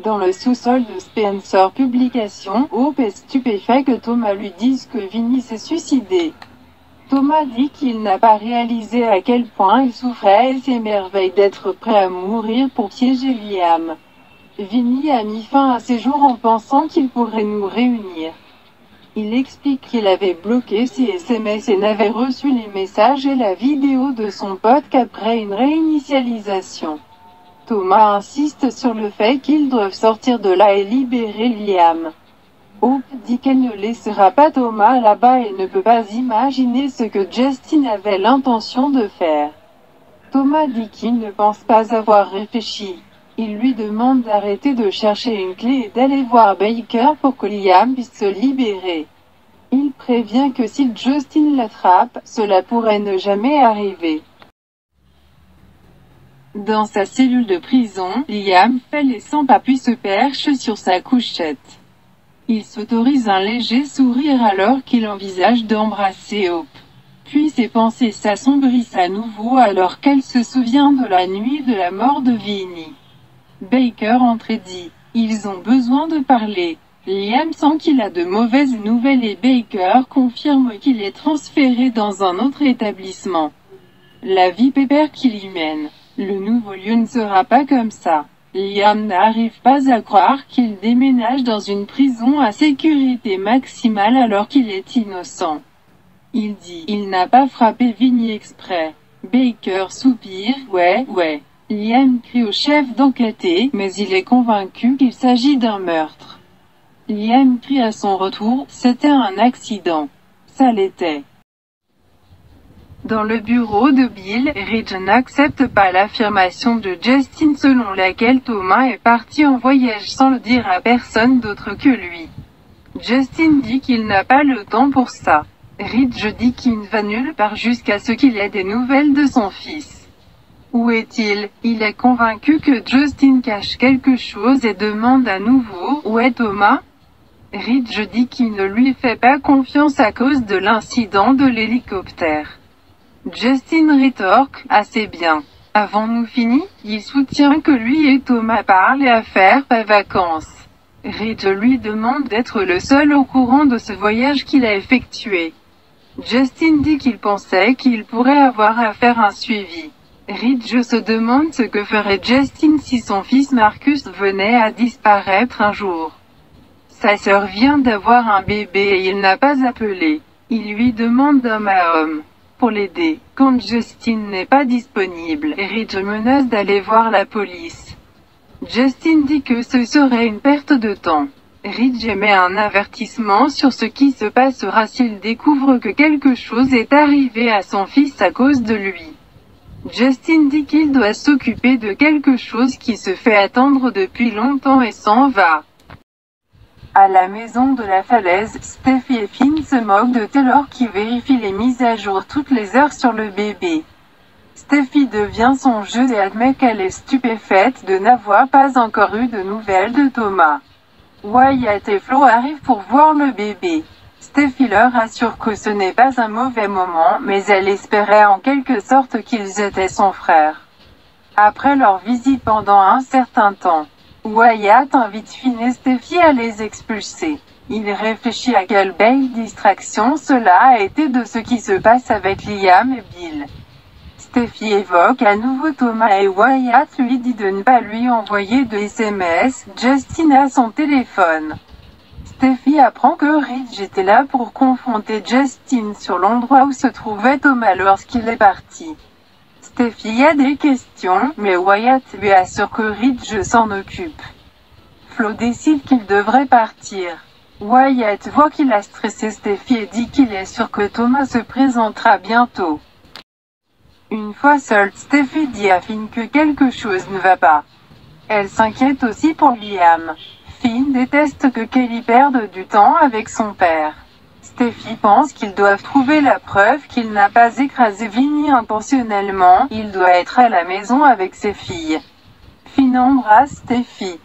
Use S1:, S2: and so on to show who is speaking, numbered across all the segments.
S1: Dans le sous-sol de Spencer Publications, Hope est stupéfait que Thomas lui dise que Vinny s'est suicidé. Thomas dit qu'il n'a pas réalisé à quel point il souffrait et s'émerveille d'être prêt à mourir pour piéger Liam. Vinny a mis fin à ses jours en pensant qu'il pourrait nous réunir. Il explique qu'il avait bloqué ses SMS et n'avait reçu les messages et la vidéo de son pote qu'après une réinitialisation. Thomas insiste sur le fait qu'ils doivent sortir de là et libérer Liam. Hope dit qu'elle ne laissera pas Thomas là-bas et ne peut pas imaginer ce que Justin avait l'intention de faire. Thomas dit qu'il ne pense pas avoir réfléchi. Il lui demande d'arrêter de chercher une clé et d'aller voir Baker pour que Liam puisse se libérer. Il prévient que si Justin l'attrape, cela pourrait ne jamais arriver. Dans sa cellule de prison, Liam fait les 100 pas puis se perche sur sa couchette. Il s'autorise un léger sourire alors qu'il envisage d'embrasser Hope. Puis ses pensées s'assombrissent à nouveau alors qu'elle se souvient de la nuit de la mort de Vinny. Baker entre et dit « Ils ont besoin de parler ». Liam sent qu'il a de mauvaises nouvelles et Baker confirme qu'il est transféré dans un autre établissement. La vie pépère qu'il y mène. Le nouveau lieu ne sera pas comme ça. Liam n'arrive pas à croire qu'il déménage dans une prison à sécurité maximale alors qu'il est innocent. Il dit « Il n'a pas frappé Vinny exprès ». Baker soupire « Ouais. » Liam crie au chef d'enquêter, mais il est convaincu qu'il s'agit d'un meurtre. Liam crie à son retour « C'était un accident ». Ça l'était. Dans le bureau de Bill, Ridge n'accepte pas l'affirmation de Justin selon laquelle Thomas est parti en voyage sans le dire à personne d'autre que lui. Justin dit qu'il n'a pas le temps pour ça. Ridge dit qu'il ne va nulle part jusqu'à ce qu'il ait des nouvelles de son fils. Où est-il? Il est convaincu que Justin cache quelque chose et demande à nouveau « Où est Thomas ?» Ridge dit qu'il ne lui fait pas confiance à cause de l'incident de l'hélicoptère. Justin rétorque « Assez bien. Avons-nous fini ?» Il soutient que lui et Thomas parlent et affaires pas vacances. Ridge lui demande d'être le seul au courant de ce voyage qu'il a effectué. Justin dit qu'il pensait qu'il pourrait avoir à faire un suivi. Ridge se demande ce que ferait Justin si son fils Marcus venait à disparaître un jour. Sa sœur vient d'avoir un bébé et il n'a pas appelé. Il lui demande d'homme à homme pour l'aider. Quand Justin n'est pas disponible, Ridge menace d'aller voir la police. Justin dit que ce serait une perte de temps. Ridge émet un avertissement sur ce qui se passera s'il découvre que quelque chose est arrivé à son fils à cause de lui. Justin dit qu'il doit s'occuper de quelque chose qui se fait attendre depuis longtemps et s'en va. À la maison de la falaise, Steffi et Finn se moquent de Taylor qui vérifie les mises à jour toutes les heures sur le bébé. Steffi devient son jeu et admet qu'elle est stupéfaite de n'avoir pas encore eu de nouvelles de Thomas. Wyatt et Flo arrivent pour voir le bébé. Steffi leur assure que ce n'est pas un mauvais moment, mais elle espérait en quelque sorte qu'ils étaient son frère. Après leur visite pendant un certain temps, Wyatt invite Finn et Steffi à les expulser. Il réfléchit à quelle belle distraction cela a été de ce qui se passe avec Liam et Bill. Steffi évoque à nouveau Thomas et Wyatt lui dit de ne pas lui envoyer de SMS. Justin a son téléphone. Steffi apprend que Ridge était là pour confronter Justin sur l'endroit où se trouvait Thomas lorsqu'il est parti. Steffi a des questions, mais Wyatt lui assure que Ridge s'en occupe. Flo décide qu'il devrait partir. Wyatt voit qu'il a stressé Steffi et dit qu'il est sûr que Thomas se présentera bientôt. Une fois seule, Steffi dit à Finn que quelque chose ne va pas. Elle s'inquiète aussi pour Liam. Finn déteste que Kelly perde du temps avec son père. Steffi pense qu'ils doivent trouver la preuve qu'il n'a pas écrasé Vinny intentionnellement. Il doit être à la maison avec ses filles. Finn embrasse Steffi.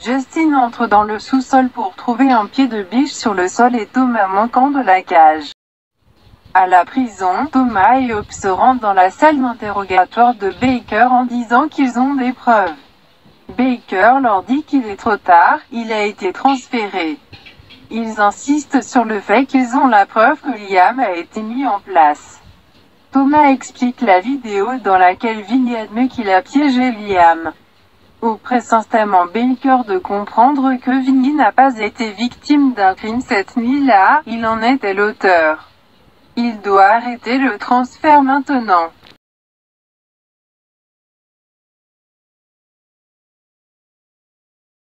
S1: Justin entre dans le sous-sol pour trouver un pied de biche sur le sol et Thomas manquant de la cage. À la prison, Thomas et Hope se rendent dans la salle d'interrogatoire de Baker en disant qu'ils ont des preuves. Baker leur dit qu'il est trop tard, il a été transféré. Ils insistent sur le fait qu'ils ont la preuve que Liam a été mis en place. Thomas explique la vidéo dans laquelle Vinny admet qu'il a piégé Liam. Au presse instamment Baker de comprendre que Vinny n'a pas été victime d'un crime cette nuit-là, il en était l'auteur. Il doit arrêter le transfert maintenant.